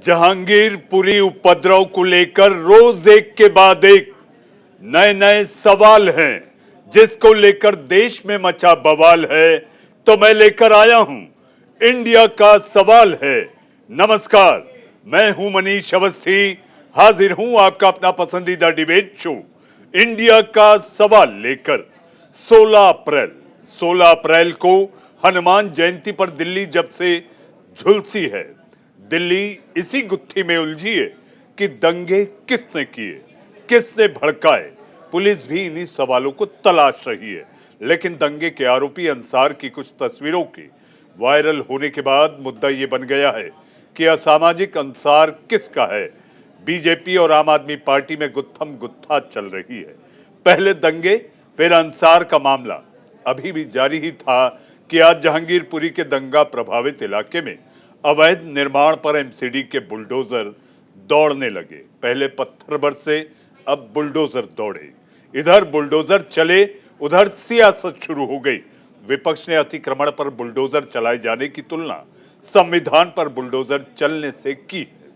जहांगीरपुरी उपद्रव को लेकर रोज एक के बाद एक नए नए सवाल हैं, जिसको लेकर देश में मचा बवाल है। तो मैं लेकर आया हूं इंडिया का सवाल है। नमस्कार, मैं हूं मनीष अवस्थी, हाजिर हूं आपका अपना पसंदीदा डिबेट शो इंडिया का सवाल लेकर। 16 अप्रैल को हनुमान जयंती पर दिल्ली जब से झुलसी है, दिल्ली इसी गुत्थी में उलझी है कि दंगे किसने किए, किसने भड़काए। पुलिस भी इन्हीं सवालों को तलाश रही है। लेकिन दंगे के आरोपी अंसार की कुछ तस्वीरों के वायरल होने के बाद मुद्दा ये बन गया है कि असामाजिक अंसार किसका है। बीजेपी और आम आदमी पार्टी में गुत्थम गुत्था चल रही है। पहले दंगे फिर अंसार का मामला अभी भी जारी ही था कि आज जहांगीरपुरी के दंगा प्रभावित इलाके में अवैध निर्माण पर एमसीडी के बुलडोजर दौड़ने लगे। पहले पत्थर बरसे, अब बुलडोजर दौड़े। इधर बुलडोजर चले, उधर सियासत शुरू हो गई। विपक्ष ने अतिक्रमण पर बुलडोजर चलाए जाने की तुलना संविधान पर बुलडोजर चलने से की है।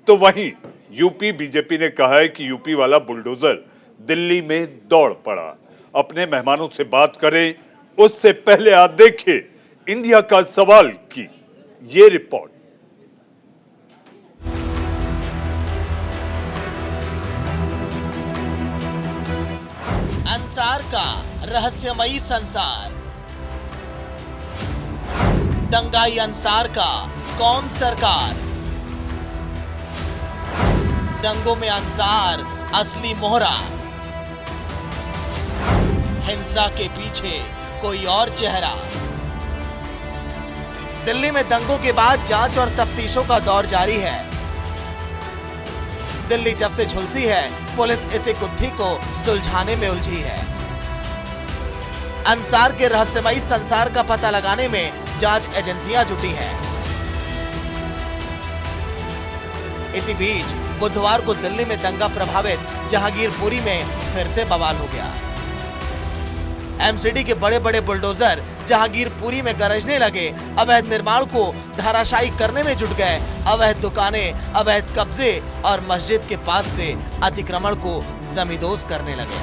तो वहीं यूपी बीजेपी ने कहा है कि यूपी वाला बुलडोजर दिल्ली में दौड़ पड़ा। अपने मेहमानों से बात करें उससे पहले आप देखिए इंडिया का सवाल की ये रिपोर्ट। अंसार का रहस्यमयी संसार, दंगाई अंसार का कौन सरकार, दंगों में अंसार असली मोहरा, हिंसा के पीछे कोई और चेहरा। दिल्ली में दंगों के बाद जांच और तफ्तीशों का दौर जारी है। दिल्ली जब से झुलसी है, पुलिस इसी गुत्थी को सुलझाने में उलझी है। अंसार के रहस्यमयी संसार का पता लगाने में जांच एजेंसियां जुटी हैं। इसी बीच बुधवार को दिल्ली में दंगा प्रभावित जहांगीरपुरी में फिर से बवाल हो गया। एमसीडी के बड़े बड़े बुलडोजर जहांगीरपुरी में गरजने लगे, अवैध निर्माण को धराशायी करने में जुट गए। अवैध दुकानें, अवैध कब्जे और मस्जिद के पास से अतिक्रमण को जमींदोज करने लगे।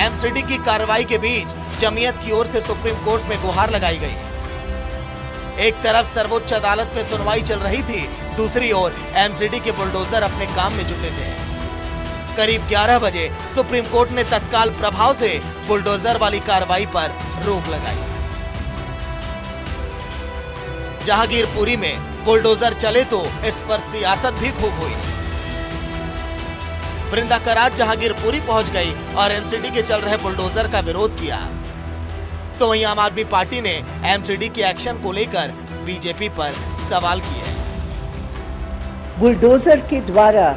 एमसीडी की कार्रवाई के बीच जमीयत की ओर से सुप्रीम कोर्ट में गुहार लगाई गई। एक तरफ सर्वोच्च अदालत में सुनवाई चल रही थी, दूसरी ओर एमसीडी के बुलडोजर अपने काम में जुटे थे। करीब 11 बजे सुप्रीम कोर्ट ने तत्काल प्रभाव से बुलडोजर वाली कार्रवाई पर रोक लगाई। जहांगीरपुरी में बुलडोजर चले तो इस पर सियासत भी खूब हुई। वृंदा करात जहांगीरपुरी पहुंच गई और एमसीडी के चल रहे बुलडोजर का विरोध किया। तो वहीं आम आदमी पार्टी ने एमसीडी के एक्शन को लेकर बीजेपी पर सवाल किए। बुलडोजर के द्वारा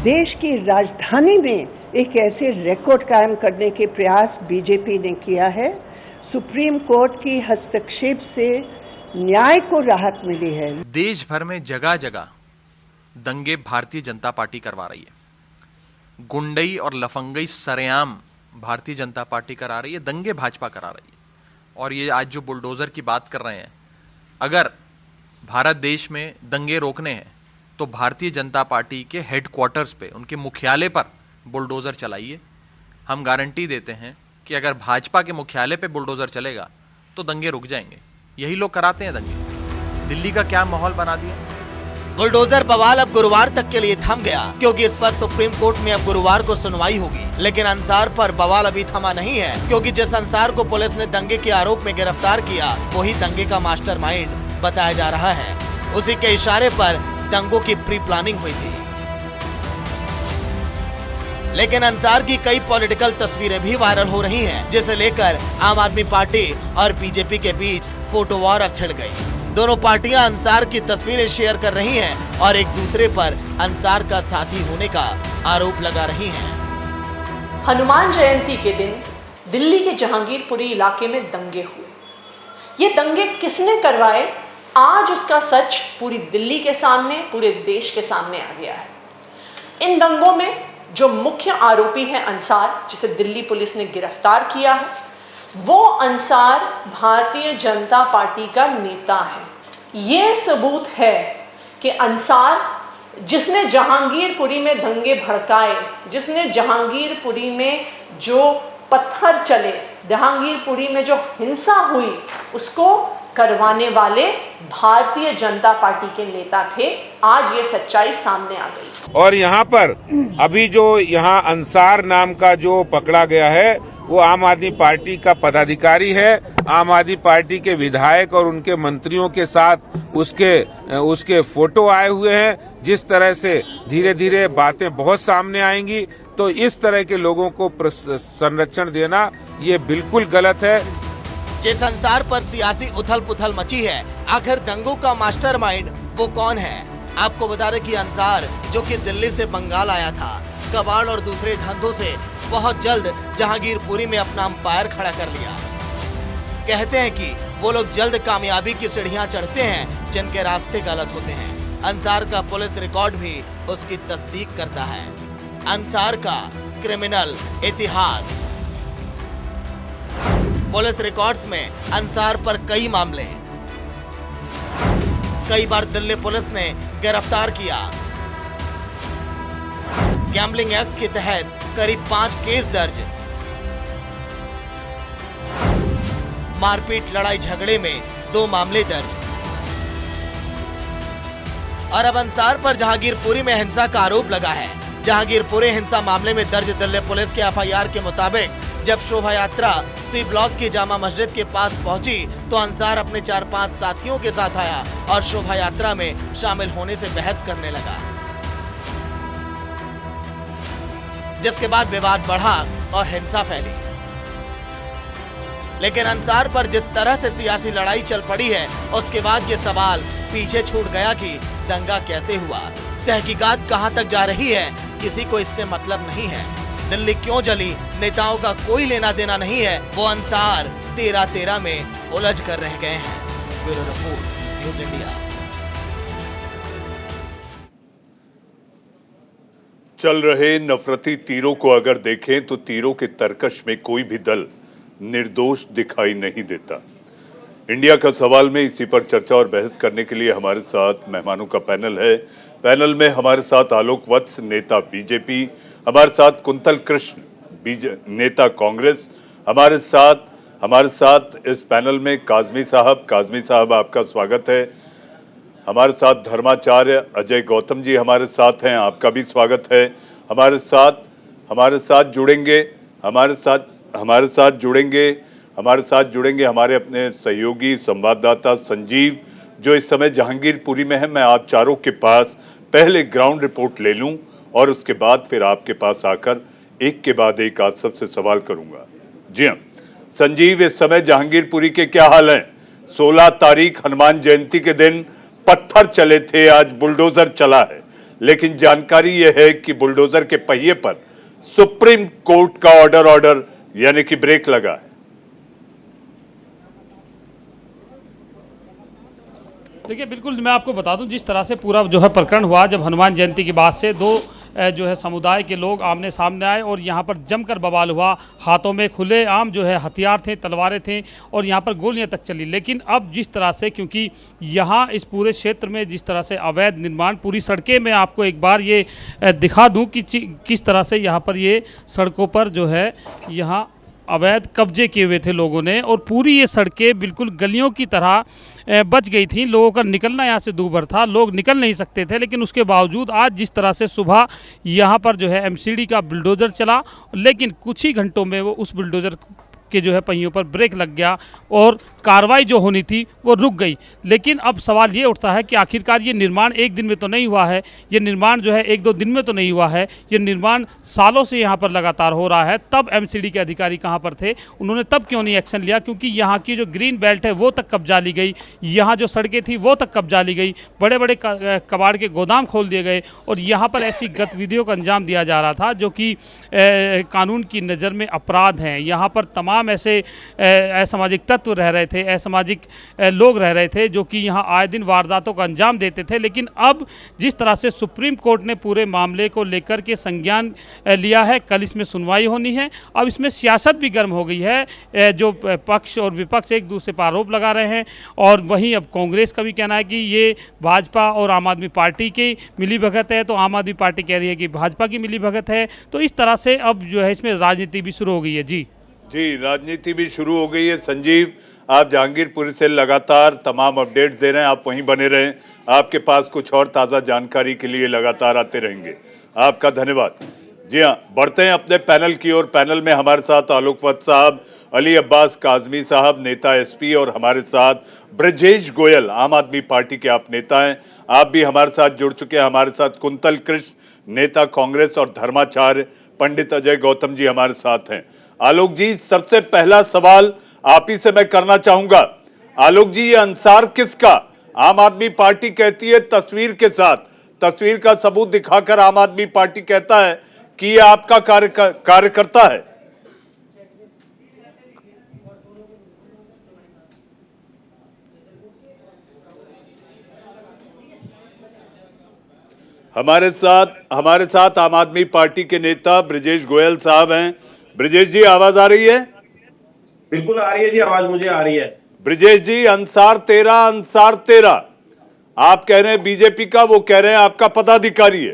देश की राजधानी में एक ऐसे रिकॉर्ड कायम करने के प्रयास बीजेपी ने किया है। सुप्रीम कोर्ट की हस्तक्षेप से न्याय को राहत मिली है। देश भर में जगह जगह दंगे भारतीय जनता पार्टी करवा रही है। गुंडई और लफंगई सरेआम भारतीय जनता पार्टी करा रही है, दंगे भाजपा करा रही है। और ये आज जो बुलडोजर की बात कर रहे हैं, अगर भारत देश में दंगे रोकने हैं तो भारतीय जनता पार्टी के हेडक्वार्टर्स पे, उनके मुख्यालय पर बुलडोजर चलाइए। हम गारंटी देते हैं कि अगर भाजपा के मुख्यालय पे बुलडोजर चलेगा तो दंगे रुक जाएंगे। यही लोग कराते हैं दंगे। दिल्ली का क्या माहौल बना दिया। बुलडोजर बवाल अब गुरुवार तक के लिए थम गया, क्योंकि इस पर सुप्रीम कोर्ट में अब गुरुवार को सुनवाई होगी। लेकिन अंसार पर बवाल अभी थमा नहीं है, क्योंकि जिस अंसार को पुलिस ने दंगे के आरोप में गिरफ्तार किया, वही दंगे का मास्टरमाइंड बताया जा रहा है। उसी के इशारे पर दंगों की प्री प्लानिंग हुई थी। लेकिन अंसार की कई पॉलिटिकल तस्वीरें भी वायरल हो रही हैं, जिसे लेकर आम आदमी पार्टी और बीजेपी के बीच फोटो वॉर अब छिड़ गई। दोनों पार्टियां अंसार की तस्वीरें शेयर कर रही हैं और एक दूसरे पर अंसार का साथी होने का आरोप लगा रही हैं। हनुमान जयंती के दिन दिल्ली के जहांगीरपुरी इलाके में दंगे हुए। ये दंगे किसने करवाए, आज उसका सच पूरी दिल्ली के सामने, पूरे देश के सामने आ गया है। इन दंगों में जो मुख्य आरोपी है अंसार, जिसे दिल्ली पुलिस ने गिरफ्तार किया है, वो अंसार भारतीय जनता पार्टी का नेता है। ये सबूत है कि अंसार, जिसने जहांगीरपुरी में दंगे भड़काए, जिसने जहांगीरपुरी में जो पत्थर चले, जहांगीरपुरी में जो हिंसा हुई, उसको करवाने वाले भारतीय जनता पार्टी के नेता थे। आज ये सच्चाई सामने आ गई। और यहाँ पर अभी जो यहाँ अंसार नाम का जो पकड़ा गया है वो आम आदमी पार्टी का पदाधिकारी है। आम आदमी पार्टी के विधायक और उनके मंत्रियों के साथ उसके फोटो आए हुए हैं। जिस तरह से धीरे धीरे बातें बहुत सामने आएंगी, तो इस तरह के लोगों को संरक्षण देना ये बिल्कुल गलत है। जिस अंसार पर सियासी उथल पुथल मची है, आखिर दंगों का मास्टरमाइंड वो कौन है? आपको बता रहे कि अंसार, जो कि दिल्ली से बंगाल आया था, कबाड़ और दूसरे धंधों से बहुत जल्द जहांगीरपुरी में अपना अंपायर खड़ा कर लिया। कहते हैं कि वो लोग जल्द कामयाबी की सीढ़ियां चढ़ते हैं जिनके रास्ते गलत होते हैं। अंसार का पुलिस रिकॉर्ड भी उसकी तस्दीक करता है। अंसार का क्रिमिनल इतिहास। पुलिस रिकॉर्ड्स में अंसार पर कई मामले, कई बार दिल्ली पुलिस ने गिरफ्तार किया। गैम्बलिंग एक्ट के तहत करीब 5 केस दर्ज। मारपीट लड़ाई झगड़े में 2 मामले दर्ज। और अब अंसार पर जहांगीरपुरी में हिंसा का आरोप लगा है। जहांगीरपुरी हिंसा मामले में दर्ज दिल्ली पुलिस के एफआईआर के मुताबिक जब शोभा यात्रा सी ब्लॉक की जामा मस्जिद के पास पहुंची तो अंसार अपने 4-5 साथियों के साथ आया और शोभा यात्रा में शामिल होने से बहस करने लगा, जिसके बाद विवाद बढ़ा और हिंसा फैली। लेकिन अंसार पर जिस तरह से सियासी लड़ाई चल पड़ी है, उसके बाद ये सवाल पीछे छूट गया कि दंगा कैसे हुआ। तहकीकात कहां तक जा रही है, किसी को इससे मतलब नहीं है। दिल्ली क्यों जली, नेताओं का कोई लेना देना नहीं है। वो अंसार 13-13 में उलझ कर रह गए हैं। Bureau report, news India. चल रहे नफरती तीरों को अगर देखें तो तीरों के तरकश में कोई भी दल निर्दोष दिखाई नहीं देता। इंडिया का सवाल में इसी पर चर्चा और बहस करने के लिए हमारे साथ मेहमानों का पैनल है। पैनल में हमारे साथ आलोक वत्स, नेता बीजेपी, हमारे साथ कुंतल कृष्ण, नेता कांग्रेस, हमारे साथ इस पैनल में काजमी साहब आपका स्वागत है। हमारे साथ धर्माचार्य अजय गौतम जी हमारे साथ हैं, आपका भी स्वागत है। हमारे साथ जुड़ेंगे हमारे अपने सहयोगी संवाददाता संजीव, जो इस समय जहांगीरपुरी में है। मैं आप चारों के पास पहले ग्राउंड रिपोर्ट ले लूं और उसके बाद फिर आपके पास आकर एक के बाद एक आप सबसे सवाल करूंगा। जी हाँ संजीव, इस समय जहांगीरपुरी के क्या हाल हैं? 16 तारीख हनुमान जयंती के दिन पत्थर चले थे, आज बुलडोजर चला है, लेकिन जानकारी यह है कि बुलडोजर के पहिए पर सुप्रीम कोर्ट का ऑर्डर यानी कि ब्रेक लगा है। देखिए, बिल्कुल मैं आपको बता दूं, जिस तरह से पूरा जो है प्रकरण हुआ, जब हनुमान जयंती के बाद से 2 जो है समुदाय के लोग आमने सामने आए और यहाँ पर जमकर बवाल हुआ। हाथों में खुलेआम जो है हथियार थे, तलवारें थे और यहाँ पर गोलियाँ तक चली। लेकिन अब जिस तरह से, क्योंकि यहाँ इस पूरे क्षेत्र में जिस तरह से अवैध निर्माण, पूरी सड़कें मैं आपको एक बार ये दिखा दूँ कि किस तरह से यहाँ पर ये सड़कों पर जो है यहाँ अवैध कब्जे किए हुए थे लोगों ने, और पूरी ये सड़कें बिल्कुल गलियों की तरह बच गई थी। लोगों का निकलना यहाँ से दूभर था, लोग निकल नहीं सकते थे। लेकिन उसके बावजूद आज जिस तरह से सुबह यहाँ पर जो है एमसीडी का बुलडोज़र चला, लेकिन कुछ ही घंटों में वो उस बुलडोज़र के जो है पहियों पर ब्रेक लग गया और कार्रवाई जो होनी थी वो रुक गई। लेकिन अब सवाल ये उठता है कि आखिरकार ये निर्माण एक दिन में तो नहीं हुआ है, ये निर्माण जो है 1-2 दिन में तो नहीं हुआ है, ये निर्माण सालों से यहाँ पर लगातार हो रहा है। तब एमसीडी के अधिकारी कहाँ पर थे? उन्होंने तब क्यों नहीं एक्शन लिया? क्योंकि यहाँ की जो ग्रीन बेल्ट है वो तक कब्जा ली गई, यहाँ जो सड़कें थी वो तक कब्जा ली गई, बड़े बड़े कबाड़ के गोदाम खोल दिए गए और यहाँ पर ऐसी गतिविधियों का अंजाम दिया जा रहा था जो कि कानून की नज़र में अपराध हैं। यहाँ पर तमाम तमाम ऐसे असामाजिक तत्व रह रहे थे, असामाजिक लोग रह रहे थे जो कि यहाँ आए दिन वारदातों का अंजाम देते थे। लेकिन अब जिस तरह से सुप्रीम कोर्ट ने पूरे मामले को लेकर के संज्ञान लिया है, कल इसमें सुनवाई होनी है। अब इसमें सियासत भी गर्म हो गई है, जो पक्ष और विपक्ष एक दूसरे पर आरोप लगा रहे हैं, और वहीं अब कांग्रेस का भी कहना है कि ये भाजपा और आम आदमी पार्टी की मिलीभगत है, तो आम आदमी पार्टी कह रही है कि भाजपा की मिलीभगत है। तो इस तरह से अब जो है इसमें राजनीति भी शुरू हो गई है। जी राजनीति भी शुरू हो गई है। संजीव, आप जहांगीरपुर से लगातार तमाम अपडेट्स दे रहे हैं, आप वहीं बने रहें, आपके पास कुछ और ताज़ा जानकारी के लिए लगातार आते रहेंगे। आपका धन्यवाद। जी हाँ, बढ़ते हैं अपने पैनल की ओर। पैनल में हमारे साथ आलोक वत्स साहब, अली अब्बास काजमी साहब, नेता एसपी, और हमारे साथ ब्रजेश गोयल, आम आदमी पार्टी के आप नेता हैं, आप भी हमारे साथ जुड़ चुके हैं। हमारे साथ कुंतल कृष्ण, नेता कांग्रेस और धर्माचार्य, पंडित अजय गौतम जी हमारे साथ हैं। आलोक जी, सबसे पहला सवाल आप ही से मैं करना चाहूंगा। आलोक जी, ये अंसार किसका? आम आदमी पार्टी कहती है तस्वीर के साथ, तस्वीर का सबूत दिखाकर आम आदमी पार्टी कहता है कि ये आपका कार्यकर्ता है। हमारे साथ आम आदमी पार्टी के नेता ब्रजेश गोयल साहब हैं। ब्रजेश जी, आवाज आ रही है? बिल्कुल आ रही है जी, आवाज मुझे आ रही है। ब्रजेश जी, अंसार तेरा आप कह रहे हैं बीजेपी का, वो कह रहे हैं आपका पदाधिकारी है।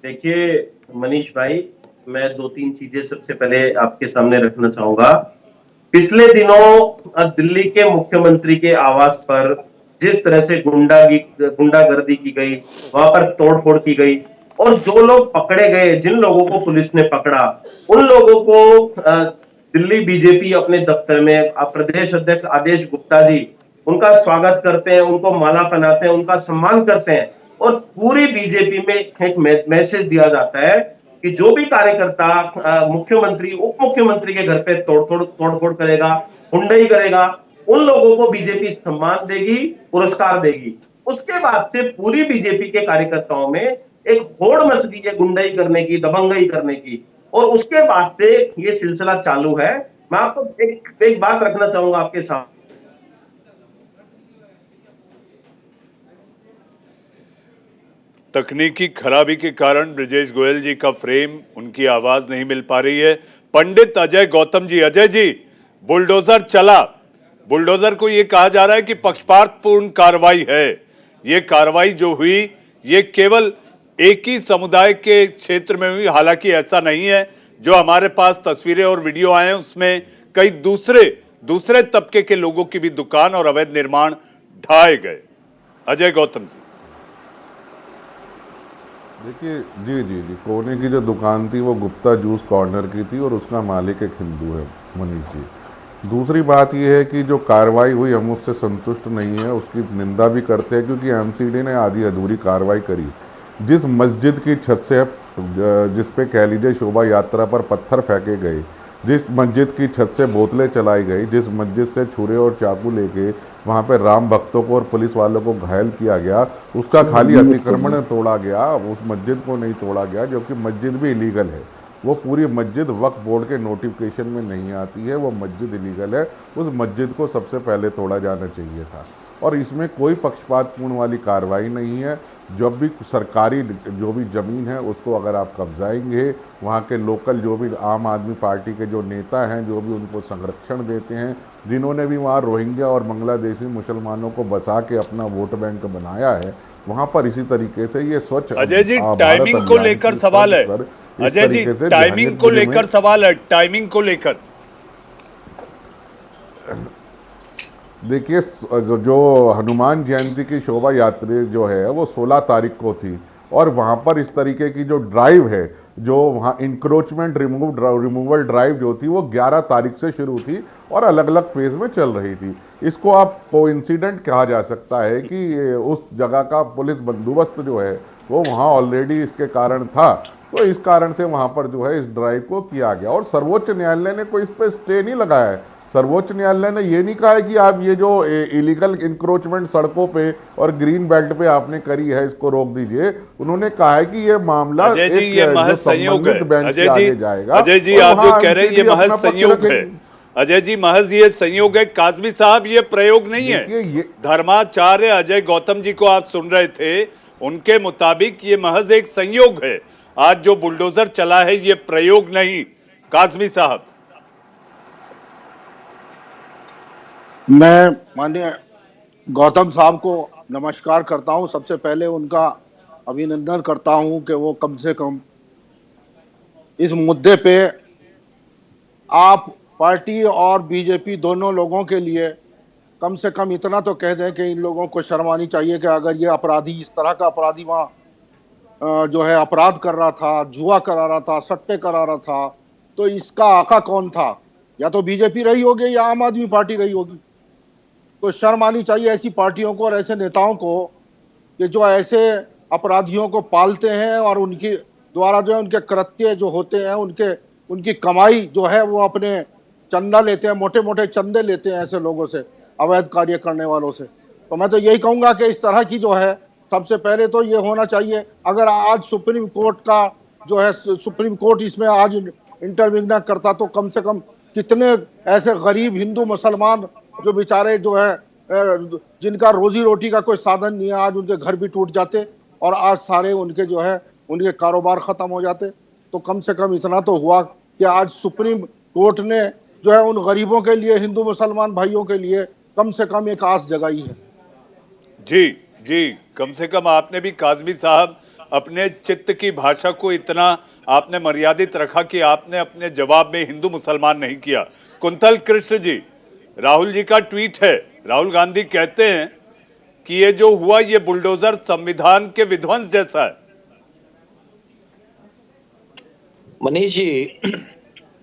देखिए मनीष भाई, मैं 2-3 चीजें सबसे पहले आपके सामने रखना चाहूंगा। पिछले दिनों दिल्ली के मुख्यमंत्री के आवास पर जिस तरह से गुंडागर्दी की गई, वहां पर तोड़फोड़ की गई, और जो लोग पकड़े गए, जिन लोगों को पुलिस ने पकड़ा, उन लोगों को दिल्ली बीजेपी अपने दफ्तर में प्रदेश अध्यक्ष आदेश गुप्ता जी उनका स्वागत करते हैं, उनको माला पहनाते हैं, उनका सम्मान करते हैं, और पूरी बीजेपी में एक मैसेज दिया जाता है कि जो भी कार्यकर्ता मुख्यमंत्री उप मुख्यमंत्री के घर पे तोड़फोड़ करेगा, हुंडई करेगा, उन लोगों को बीजेपी सम्मान देगी, पुरस्कार देगी। उसके बाद से पूरी बीजेपी के कार्यकर्ताओं में एक होड़ मच गई है गुंडई करने की, दबंगई करने की, और उसके बाद से ये सिलसिला चालू है। मैं आपको एक बात रखना चाहूंगा आपके सामने। तकनीकी खराबी के कारण ब्रजेश गोयल जी का फ्रेम, उनकी आवाज नहीं मिल पा रही है। पंडित अजय गौतम जी, अजय जी, बुलडोजर चला, बुलडोजर को यह कहा जा रहा है कि पक्षपातपूर्ण कार्रवाई है। ये कार्रवाई जो हुई, ये केवल एक ही समुदाय के क्षेत्र में हुई, हालांकि ऐसा नहीं है। जो हमारे पास तस्वीरें और वीडियो आए हैं उसमें कई दूसरे तबके के लोगों की भी दुकान और अवैध निर्माण ढाए गए। अजय गौतम जी, देखिए, जी, कोने की जो दुकान थी वो गुप्ता जूस कॉर्नर की थी, और उसका मालिक एक हिंदू है, मनीष जी। दूसरी बात यह है कि जो कार्रवाई हुई, हम उससे संतुष्ट नहीं है, उसकी निंदा भी करते हैं, क्योंकि एमसीडी ने आधी अधूरी कार्रवाई करी। जिस मस्जिद की छत से, जिस पे कह लीजिए शोभा यात्रा पर पत्थर फेंके गए, जिस मस्जिद की छत से बोतलें चलाई गई, जिस मस्जिद से छुरे और चाकू लेके वहाँ पे राम भक्तों को और पुलिस वालों को घायल किया गया, उसका खाली अतिक्रमण तोड़ा गया, उस मस्जिद को नहीं तोड़ा गया, जो कि मस्जिद भी इलीगल है। वो पूरी मस्जिद वक्फ बोर्ड के नोटिफिकेशन में नहीं आती है, वो मस्जिद इलीगल है। उस मस्जिद को सबसे पहले तोड़ा जाना चाहिए था, और इसमें कोई पक्षपातपूर्ण वाली कार्रवाई नहीं है। जब भी सरकारी जो भी ज़मीन है उसको अगर आप कब्जाएंगे, वहाँ के लोकल जो भी आम आदमी पार्टी के जो नेता हैं, जो भी उनको संरक्षण देते हैं, जिन्होंने भी वहाँ रोहिंग्या और बांग्लादेशी मुसलमानों को बसा के अपना वोट बैंक बनाया है, वहाँ पर इसी तरीके से ये स्वच्छ अजय जी टाइमिंग को लेकर सवाल है। अजय जी टाइमिंग को लेकर सवाल है, टाइमिंग को लेकर देखिए, जो हनुमान जयंती की शोभा यात्रा जो है वो 16 तारीख को थी, और वहाँ पर इस तरीके की जो ड्राइव है, जो वहाँ इंक्रोचमेंट रिमूवल ड्राइव जो थी, वो 11 तारीख से शुरू थी और अलग अलग फेज में चल रही थी। इसको आप कोइंसिडेंट कहा जा सकता है कि उस जगह का पुलिस बंदोबस्त जो है वो वहाँ ऑलरेडी इसके कारण था, तो इस कारण से वहाँ पर जो है इस ड्राइव को किया गया, और सर्वोच्च न्यायालय ने कोई इस पर स्टे नहीं लगाया है। सर्वोच्च न्यायालय ने ये नहीं कहा है कि आप ये जो इलीगल इंक्रोचमेंट सड़कों पे और ग्रीन बेल्ट पे आपने करी है इसको रोक दीजिए। उन्होंने कहा है कि ये मामला अजय जी ये महज संयोग है। जाएगा। अजय जी आप जो कह रहे हैं ये महज संयोग है। अजय जी महज ये संयोग है। काजमी साहब ये प्रयोग नहीं है। धर्माचार्य अजय गौतम जी को आप सुन रहे थे, उनके मुताबिक ये महज एक संयोग है। आज जो बुलडोजर चला है ये प्रयोग नहीं। काजमी साहब, मैं माननीय गौतम साहब को नमस्कार करता हूं। सबसे पहले उनका अभिनंदन करता हूं कि वो कम से कम इस मुद्दे पे आप पार्टी और बीजेपी दोनों लोगों के लिए कम से कम इतना तो कह दें कि इन लोगों को शर्म आनी चाहिए कि अगर ये अपराधी, इस तरह का अपराधी वहाँ जो है अपराध कर रहा था, जुआ करा रहा था, सट्टे करा रहा था, तो इसका आका कौन था? या तो बीजेपी रही होगी या आम आदमी पार्टी रही होगी। तो शर्म आनी चाहिए ऐसी पार्टियों को और ऐसे नेताओं को कि जो ऐसे अपराधियों को पालते हैं और उनकी द्वारा जो है उनके कृत्य जो होते हैं, उनकी कमाई जो है वो अपने चंदा लेते हैं, मोटे मोटे चंदे लेते हैं ऐसे लोगों से, अवैध कार्य करने वालों से। तो मैं तो यही कहूंगा कि इस तरह की जो है सबसे पहले तो ये होना चाहिए। अगर आज सुप्रीम कोर्ट का जो है, सुप्रीम कोर्ट इसमें आज इंटरव्यू न करता तो कम से कम कितने ऐसे गरीब हिंदू मुसलमान जो बेचारे जो है जिनका रोजी रोटी का कोई साधन नहीं है, आज उनके घर भी टूट जाते और आज सारे उनके जो है उनके कारोबार खत्म हो जाते। तो कम से कम इतना तो हुआ कि आज सुप्रीम कोर्ट ने जो है उन गरीबों के लिए, हिंदू मुसलमान भाइयों के लिए कम से कम एक आस जगाई है। जी जी, कम से कम आपने भी काजमी साहब अपने चित्त की भाषा को इतना आपने मर्यादित रखा कि आपने अपने जवाब में हिंदू मुसलमान नहीं किया। कुंतल कृष्ण जी, राहुल जी का ट्वीट है, राहुल गांधी कहते हैं कि ये जो हुआ ये बुलडोजर संविधान के विध्वंस जैसा है। मनीष जी,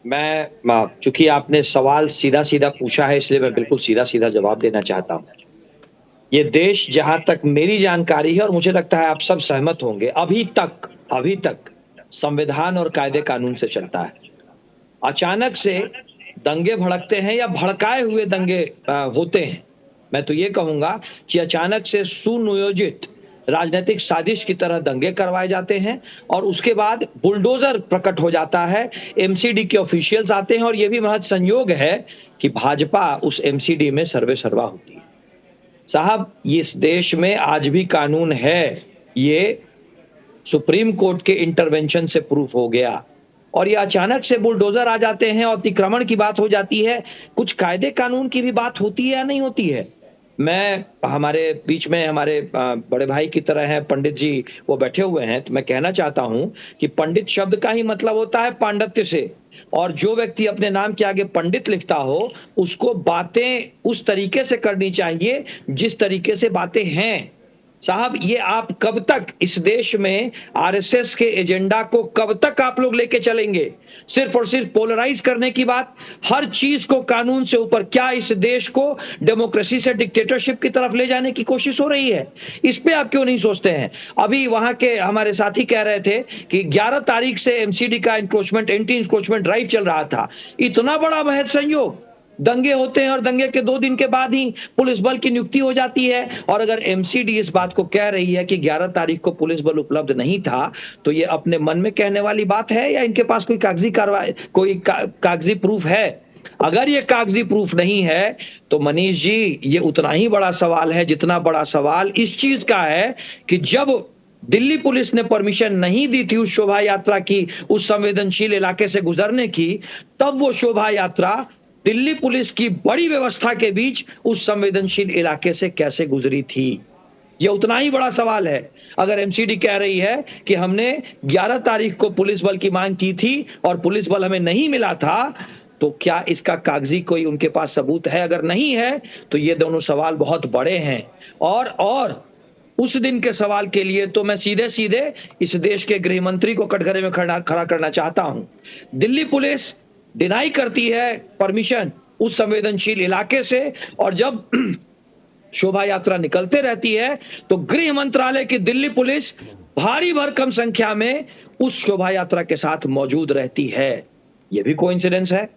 मैं चूंकि आपने सवाल सीधा सीधा पूछा है इसलिए मैं बिल्कुल सीधा सीधा जवाब देना चाहता हूं। ये देश जहां तक मेरी जानकारी है और मुझे लगता है आप सब सहमत होंगे, अभी तक संविधान और कायदे कानून से चलता है। अचानक से दंगे भड़कते हैं या भड़काए हुए दंगे होते हैं। मैं तो ये कहूंगा कि अचानक से सुनियोजित राजनीतिक साजिश की तरह दंगे करवाए जाते हैं और उसके बाद बुलडोजर प्रकट हो जाता है, एमसीडी के ऑफिशियल्स आते हैं और यह भी महज संयोग है कि भाजपा उस एमसीडी में सर्वे सर्वा होती है। साहब, इस देश में आज भी कानून है, ये सुप्रीम कोर्ट के इंटरवेंशन से प्रूफ हो गया और ये अचानक से बुलडोजर आ जाते हैं और अतिक्रमण की बात हो जाती है। कुछ कायदे कानून की भी बात होती है या नहीं होती है? मैं, हमारे बीच में हमारे बड़े भाई की तरह हैं पंडित जी, वो बैठे हुए हैं, तो मैं कहना चाहता हूं कि पंडित शब्द का ही मतलब होता है पांडित्य से, और जो व्यक्ति अपने नाम के आगे पंडित लिखता हो उसको बातें उस तरीके से करनी चाहिए जिस तरीके से बातें हैं। साहब, ये आप कब तक इस देश में आरएसएस के एजेंडा को कब तक आप लोग लेके चलेंगे? सिर्फ और सिर्फ पोलराइज करने की बात, हर चीज को कानून से ऊपर। क्या इस देश को डेमोक्रेसी से डिक्टेटरशिप की तरफ ले जाने की कोशिश हो रही है? इस पे आप क्यों नहीं सोचते हैं? अभी वहां के हमारे साथी कह रहे थे कि 11 तारीख से एमसीडी का इंक्रोचमेंट, एंटी इंक्रोचमेंट ड्राइव चल रहा था। इतना बड़ा महज संयोग, दंगे होते हैं और दंगे के 2 दिन के बाद ही पुलिस बल की नियुक्ति हो जाती है। और अगर एमसीडी इस बात को कह रही है कि 11 तारीख को पुलिस बल उपलब्ध नहीं था, तो ये अपने मन में कहने वाली बात है या इनके पास कोई कागजी कार्रवाई, कोई कागजी प्रूफ है? अगर ये कागजी प्रूफ नहीं है तो मनीष जी, ये उतना ही बड़ा सवाल है जितना बड़ा सवाल इस चीज का है कि जब दिल्ली पुलिस ने परमिशन नहीं दी थी उस शोभा यात्रा की, उस संवेदनशील इलाके से गुजरने की, तब वो शोभा यात्रा दिल्ली पुलिस की बड़ी व्यवस्था के बीच उस संवेदनशील इलाके से कैसे गुजरी थी? यह उतना ही बड़ा सवाल है। अगर एमसीडी कह रही है कि हमने 11 तारीख को पुलिस बल की मांग की थी और पुलिस बल हमें नहीं मिला था, तो क्या इसका कागजी कोई उनके पास सबूत है? अगर नहीं है तो ये दोनों सवाल बहुत बड़े हैं। और उस दिन के सवाल के लिए तो मैं सीधे सीधे इस देश के गृह मंत्री को कटघरे में खड़ा करना चाहता हूं। दिल्ली पुलिस डिनाई करती है परमिशन उस संवेदनशील इलाके से, और जब शोभा यात्रा निकलते रहती है तो गृह मंत्रालय की दिल्ली पुलिस भारी भरकम संख्या में उस शोभा यात्रा के साथ मौजूद रहती है। यह भी कोइंसिडेंस है?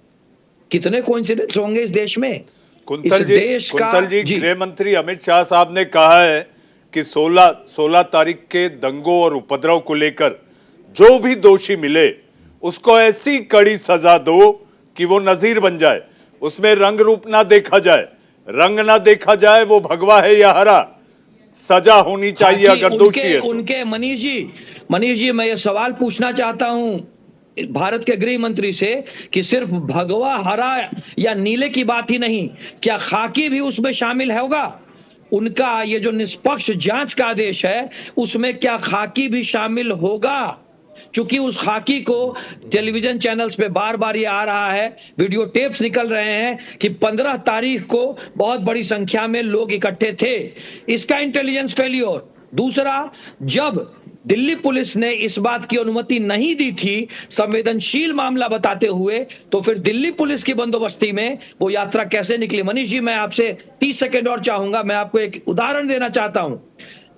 कितने कोइंसिडेंस होंगे इस देश में? कुंतल इस जी, देश का कुंतल जी, गृह मंत्री अमित शाह साहब ने कहा है कि 16 तारीख के दंगों और उपद्रव को लेकर जो भी दोषी मिले उसको ऐसी कड़ी सजा दो कि वो नजीर बन जाए, उसमें रंग रूप ना देखा जाए, रंग ना देखा जाए वो भगवा है या हरा, सजा होनी चाहिए अगर दोषी है तो। उनके मनीष जी मैं ये सवाल पूछना चाहता हूं भारत के गृह मंत्री से कि सिर्फ भगवा हरा या नीले की बात ही नहीं, क्या खाकी भी उसमें शामिल होगा? उनका ये जो निष्पक्ष जांच का आदेश है उसमें क्या खाकी भी शामिल होगा? क्योंकि उस खाकी को टेलीविजन चैनल्स पे बार बार ये आ रहा है, वीडियो टेप्स निकल रहे हैं कि 15 तारीख को बहुत बड़ी संख्या में लोग इकट्ठे थे। इसका इंटेलिजेंस फेलियर। दूसरा, जब दिल्ली पुलिस ने इस बात की अनुमति नहीं दी थी संवेदनशील मामला बताते हुए, तो फिर दिल्ली पुलिस की बंदोबस्ती में वो यात्रा कैसे निकली? मनीष जी, मैं आपसे 30 सेकंड और चाहूंगा। मैं आपको एक उदाहरण देना चाहता हूं।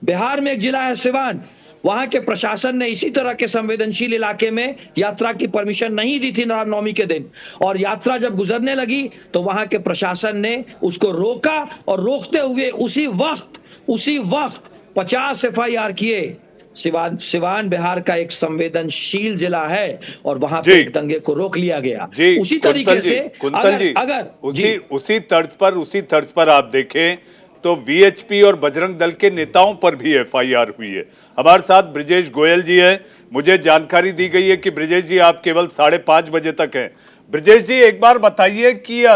बिहार में एक जिला है सिवान, वहां के प्रशासन ने इसी तरह के संवेदनशील इलाके में यात्रा की परमिशन नहीं दी थी रामनवमी के दिन, और यात्रा जब गुजरने लगी तो वहां के प्रशासन ने उसको रोका और रोकते हुए उसी वक्त 50 FIR किए। सिवान बिहार का एक संवेदनशील जिला है और वहां पे एक दंगे को रोक लिया गया। उसी तरीके से अगर उसी तर्ज पर आप देखें तो VHP और बजरंग दल के नेताओं पर भी FIR हुई है। हमारे साथ ब्रिजेश गोयल जी हैं। मुझे जानकारी दी गई है कि ब्रिजेश जी आप केवल 5:30 बजे तक हैं। ब्रिजेश जी, एक बार बताइए कि ये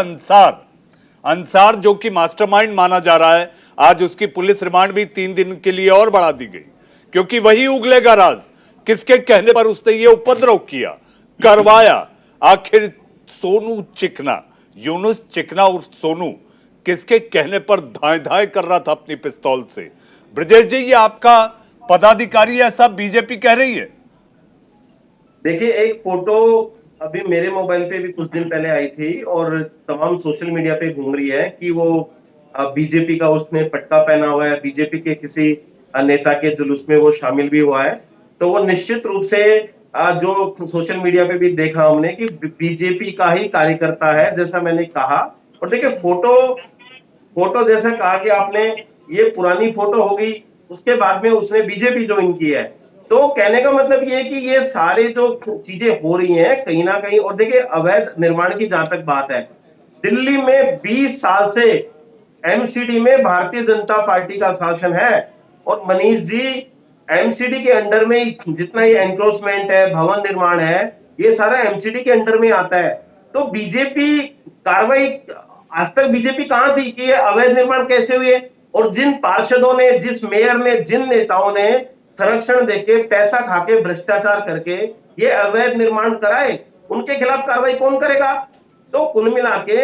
अंसार जो कि मास्टरमाइंड माना जा रहा है, आज उसकी पुलिस रिमांड भी 3 दिन के लिए और बढ़ा दी गई क्योंकि वही उगलेगा राज, किसके कहने पर उसने ये उपद्रव किया, करवाया? आखिर सोनू चिकना, यूनुस चिकना और सोनू किसके कहने पर धाए कर रहा था अपनी पिस्तौल से? ब्रिजेश जी, ये आपका पदाधिकारी ऐसा बीजेपी कह रही है? देखिए, एक फोटो अभी मेरे मोबाइल पे भी कुछ दिन पहले आई थी और तमाम सोशल मीडिया पे घूम रही है कि वो बीजेपी का उसने पट्टा पहना हुआ है, बीजेपी के किसी नेता के जुलूस में वो शामिल भी हुआ है। तो वो निश्चित रूप से जो सोशल मीडिया पे भी देखा हमने कि बीजेपी का ही कार्यकर्ता है, जैसा मैंने कहा। और देखिए, फोटो जैसा कहा कि आपने, ये पुरानी फोटो होगी, उसके बाद में उसने बीजेपी ज्वाइन की है। तो कहने का मतलब ये है कि ये सारे जो चीजें हो रही हैं कहीं ना कहीं, और देखिए अवैध निर्माण की जहां तक बात है, दिल्ली में 20 साल से MCD में भारतीय जनता पार्टी का शासन है। और मनीष जी, MCD के अंडर में जितना ये एनक्रोचमेंट है, भवन निर्माण है, ये सारा MCD के अंडर में आता है। तो बीजेपी कार्रवाई, आज तक बीजेपी कहां थी कि ये अवैध निर्माण कैसे हुए? और जिन पार्षदों ने, जिस मेयर ने, जिन नेताओं ने संरक्षण देके, पैसा खाके, भ्रष्टाचार करके ये अवैध निर्माण कराए, उनके खिलाफ कार्रवाई कौन करेगा? तो कुल मिला के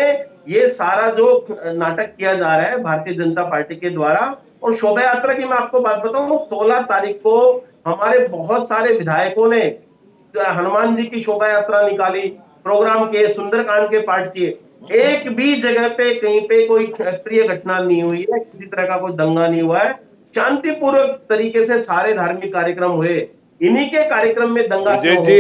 ये सारा जो नाटक किया जा रहा है भारतीय जनता पार्टी के द्वारा। और शोभा यात्रा की मैं आपको बात बताऊं, 16 तारीख को हमारे बहुत सारे विधायकों ने हनुमान जी की शोभा यात्रा निकाली, प्रोग्राम किए, सुंदरकांड के पाठ किए। एक भी जगह पे कहीं पे कोई अप्रिय घटना नहीं हुई है, किसी तरह का कोई दंगा नहीं हुआ है, शांतिपूर्वक तरीके से सारे धार्मिक कार्यक्रम हुए। इन्हीं के कार्यक्रम में दंगा विजय जी,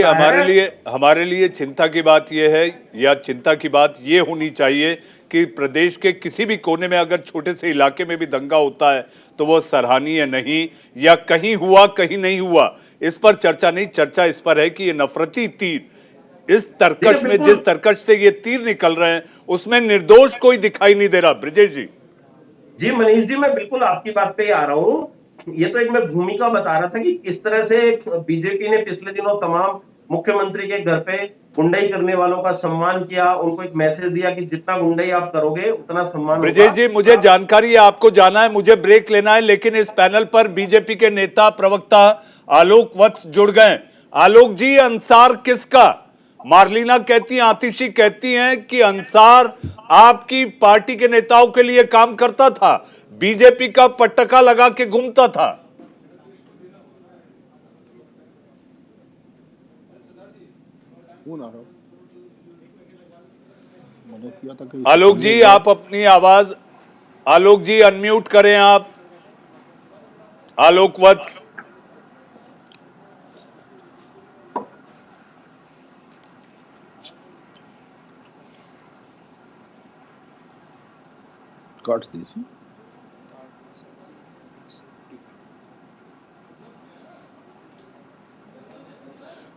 हमारे लिए चिंता की बात यह है, या चिंता की बात ये होनी चाहिए कि प्रदेश के किसी भी कोने में अगर छोटे से इलाके में भी दंगा होता है तो वो सराहनीय नहीं, या कहीं हुआ कहीं नहीं हुआ, इस पर चर्चा नहीं। चर्चा इस पर है कि ये नफरती तीर, इस तरकश में, जिस तरकश से ये तीर निकल रहे हैं, उसमें निर्दोष कोई दिखाई नहीं दे रहा। ब्रिजेश जी। जी मनीष जी, मैं बिल्कुल आपकी बात पे आ रहा हूँ। ये तो एक मैं भूमिका बता रहा था कि किस तरह से बीजेपी ने पिछले दिनों तमाम मुख्यमंत्री के घर पे गुंडाई करने वालों का सम्मान किया, उनको एक मैसेज दिया कि जितना गुंडाई आप करोगे उतना सम्मान। ब्रिजेश जी, मुझे जानकारी है, आपको जाना है, मुझे ब्रेक लेना है, लेकिन इस पैनल पर बीजेपी के नेता प्रवक्ता आलोक वत्स जुड़ गए। आलोक जी, अंसार किसका? मार्लिना कहती हैं, आतिशी कहती हैं कि अंसार आपकी पार्टी के नेताओं के लिए काम करता था, बीजेपी का पटका लगा के घूमता था। आलोक जी, आप अपनी आवाज, आलोक जी अनम्यूट करें आप। आलोक वत्स। काट दीजिए।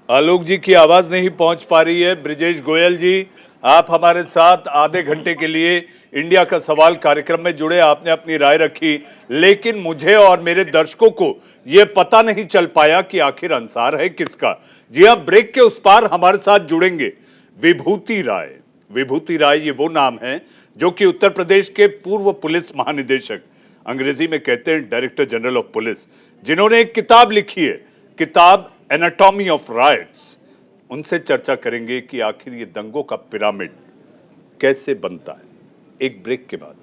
आलोक जी की आवाज नहीं पहुंच पा रही है। ब्रिजेश गोयल जी, आप हमारे साथ आधे घंटे के लिए इंडिया का सवाल कार्यक्रम में जुड़े, आपने अपनी राय रखी, लेकिन मुझे और मेरे दर्शकों को यह पता नहीं चल पाया कि आखिर अंसार है किसका। जी हां, ब्रेक के उस पार हमारे साथ जुड़ेंगे विभूति राय। विभूति राय ये वो नाम है जो कि उत्तर प्रदेश के पूर्व पुलिस महानिदेशक, अंग्रेजी में कहते हैं डायरेक्टर जनरल ऑफ पुलिस, जिन्होंने एक किताब लिखी है, किताब एनाटॉमी ऑफ राइट्स। उनसे चर्चा करेंगे कि आखिर ये दंगों का पिरामिड कैसे बनता है, एक ब्रेक के बाद।